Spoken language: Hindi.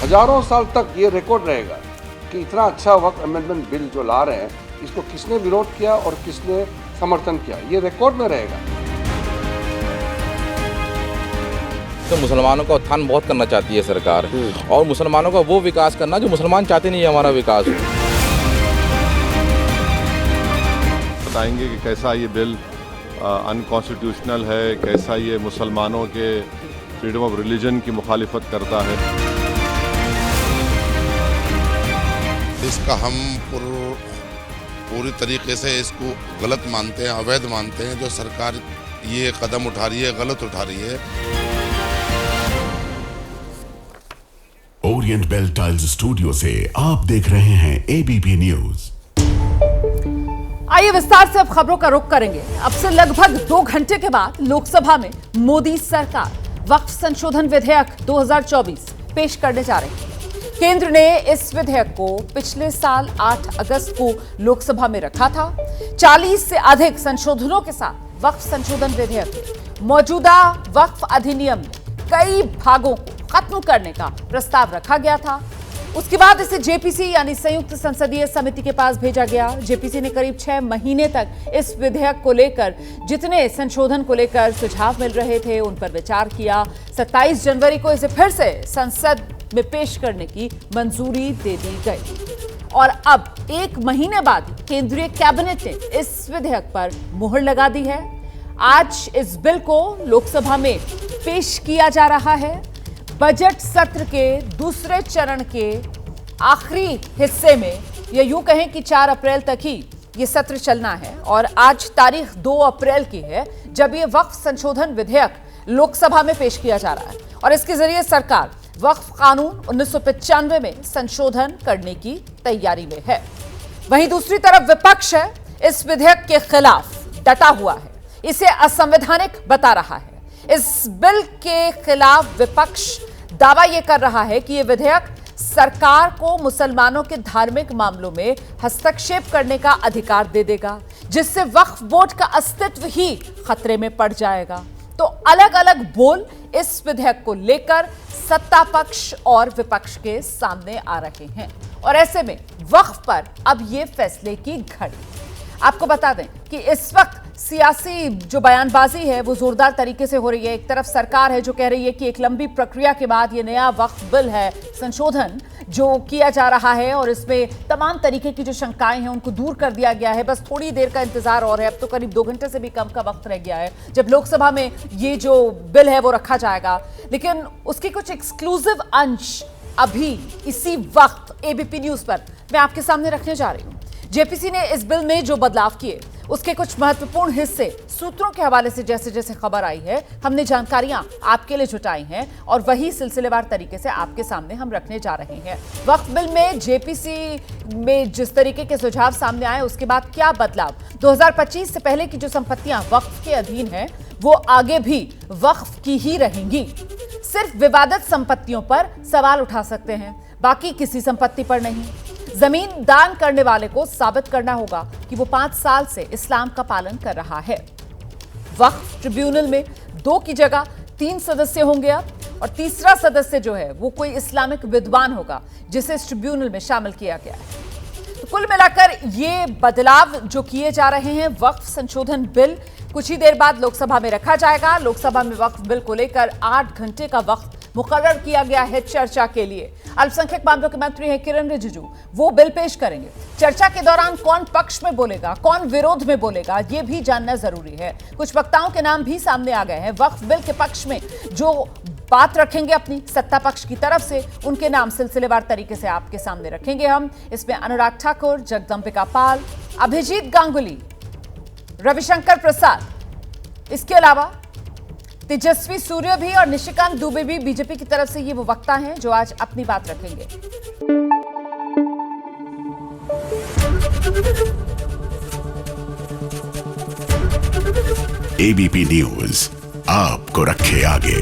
हजारों साल तक ये रिकॉर्ड रहेगा कि इतना अच्छा वक्फ अमेंडमेंट बिल जो ला रहे हैं, इसको किसने विरोध किया और किसने समर्थन किया, ये रिकॉर्ड में रहेगा। तो मुसलमानों का उत्थान बहुत करना चाहती है सरकार, और मुसलमानों का वो विकास करना जो मुसलमान चाहते नहीं है हमारा विकास हो। बताएंगे कि कैसा ये बिल अनकॉन्स्टिट्यूशनल है, कैसा ये मुसलमानों के फ्रीडम ऑफ रिलीजन की मुखालिफत करता है। इसका हम पूरी तरीके से इसको गलत मानते हैं, अवैध मानते हैं। जो सरकार ये कदम उठा रही है, गलत उठा रही है। ओरिएंट बेल टाइल्स स्टूडियो से आप देख रहे हैं एबीपी न्यूज। आइए विस्तार से अब खबरों का रुख करेंगे। अब से लगभग 2 घंटे के बाद लोकसभा में मोदी सरकार वक्फ संशोधन विधेयक 2024 पेश करने जा रही है। केंद्र ने इस विधेयक को पिछले साल 8 अगस्त को लोकसभा में रखा था। 40 से अधिक संशोधनों के साथ वक्फ संशोधन विधेयक मौजूदा वक्फ अधिनियम में कई भागों को खत्म करने का प्रस्ताव रखा गया था। उसके बाद इसे जेपीसी यानी संयुक्त संसदीय समिति के पास भेजा गया। जेपीसी ने करीब 6 महीने तक इस विधेयक को लेकर जितने संशोधन को लेकर सुझाव मिल रहे थे उन पर विचार किया। 27 जनवरी को इसे फिर से संसद में पेश करने की मंजूरी दे दी गई और अब 1 महीने बाद केंद्रीय कैबिनेट ने इस विधेयक पर मुहर लगा दी है। आज इस बिल को लोकसभा में पेश किया जा रहा है। बजट सत्र के दूसरे चरण के आखिरी हिस्से में, या यूं कहें कि 4 अप्रैल तक ही ये सत्र चलना है और आज तारीख 2 अप्रैल की है जब ये वक्फ संशोधन विधेयक लोकसभा में पेश किया जा रहा है और इसके जरिए सरकार वक्फ कानून 1995 में संशोधन करने की तैयारी में है। वहीं दूसरी तरफ विपक्ष है इस विधेयक के खिलाफ डटा हुआ है, इसे असंवैधानिक बता रहा है। इस बिल के खिलाफ विपक्ष दावा यह कर रहा है कि यह विधेयक सरकार को मुसलमानों के धार्मिक मामलों में हस्तक्षेप करने का अधिकार दे देगा, जिससे वक्फ बोर्ड का अस्तित्व ही खतरे में पड़ जाएगा। तो अलग अलग बोल इस विधेयक को लेकर सत्ता पक्ष और विपक्ष के सामने आ रहे हैं और ऐसे में वक्फ पर अब यह फैसले की घड़ी। आपको बता दें कि इस वक्त सियासी जो बयानबाजी है वो जोरदार तरीके से हो रही है। एक तरफ सरकार है जो कह रही है कि एक लंबी प्रक्रिया के बाद ये नया वक्फ बिल है, संशोधन जो किया जा रहा है और इसमें तमाम तरीके की जो शंकाएं हैं उनको दूर कर दिया गया है। बस थोड़ी देर का इंतजार और है, अब तो करीब 2 घंटे से भी कम का वक्त रह गया है जब लोकसभा में ये जो बिल है वो रखा जाएगा। लेकिन उसके कुछ एक्सक्लूसिव अंश अभी इसी वक्त एबीपी न्यूज पर मैं आपके सामने रखने जा रही हूं। जेपीसी ने इस बिल में जो बदलाव किए उसके कुछ महत्वपूर्ण हिस्से सूत्रों के हवाले से जैसे जैसे खबर आई है हमने जानकारियां आपके लिए जुटाई हैं और वही सिलसिलेवार तरीके से आपके सामने हम रखने जा रहे हैं। वक्फ बिल में जेपीसी में जिस तरीके के सुझाव सामने आए उसके बाद क्या बदलाव, 2025 से पहले की जो संपत्तियां वक्फ के अधीन हैं वो आगे भी वक्फ की ही रहेंगी। सिर्फ विवादित संपत्तियों पर सवाल उठा सकते हैं, बाकी किसी संपत्ति पर नहीं। जमीन दान करने वाले को साबित करना होगा कि वो 5 साल से इस्लाम का पालन कर रहा है। वक्फ ट्रिब्यूनल में 2 की जगह 3 सदस्य होंगे अब, और तीसरा सदस्य जो है वो कोई इस्लामिक विद्वान होगा जिसे इस ट्रिब्यूनल में शामिल किया गया है। तो कुल मिलाकर ये बदलाव जो किए जा रहे हैं, वक्फ संशोधन बिल कुछ ही देर बाद लोकसभा में रखा जाएगा। लोकसभा में वक्फ बिल को लेकर 8 घंटे का वक्त मुकर्रर किया गया है चर्चा के लिए। अल्पसंख्यक मामलों के मंत्री हैं किरण रिजिजू, वो बिल पेश करेंगे। चर्चा के दौरान कौन पक्ष में बोलेगा, कौन विरोध में बोलेगा, ये भी जानना जरूरी है। कुछ वक्ताओं के नाम भी सामने आ गए हैं। वक्फ बिल के पक्ष में जो बात रखेंगे अपनी सत्ता पक्ष की तरफ से, उनके नाम सिलसिलेवार तरीके से आपके सामने रखेंगे हम। इसमें अनुराग ठाकुर, जगदंबिका पाल, अभिजीत गांगुली, रविशंकर प्रसाद, इसके अलावा तेजस्वी सूर्य भी और निशिकांत दुबे भी बीजेपी की तरफ से ये वो वक्ता हैं जो आज अपनी बात रखेंगे। एबीपी न्यूज आपको रखे आगे।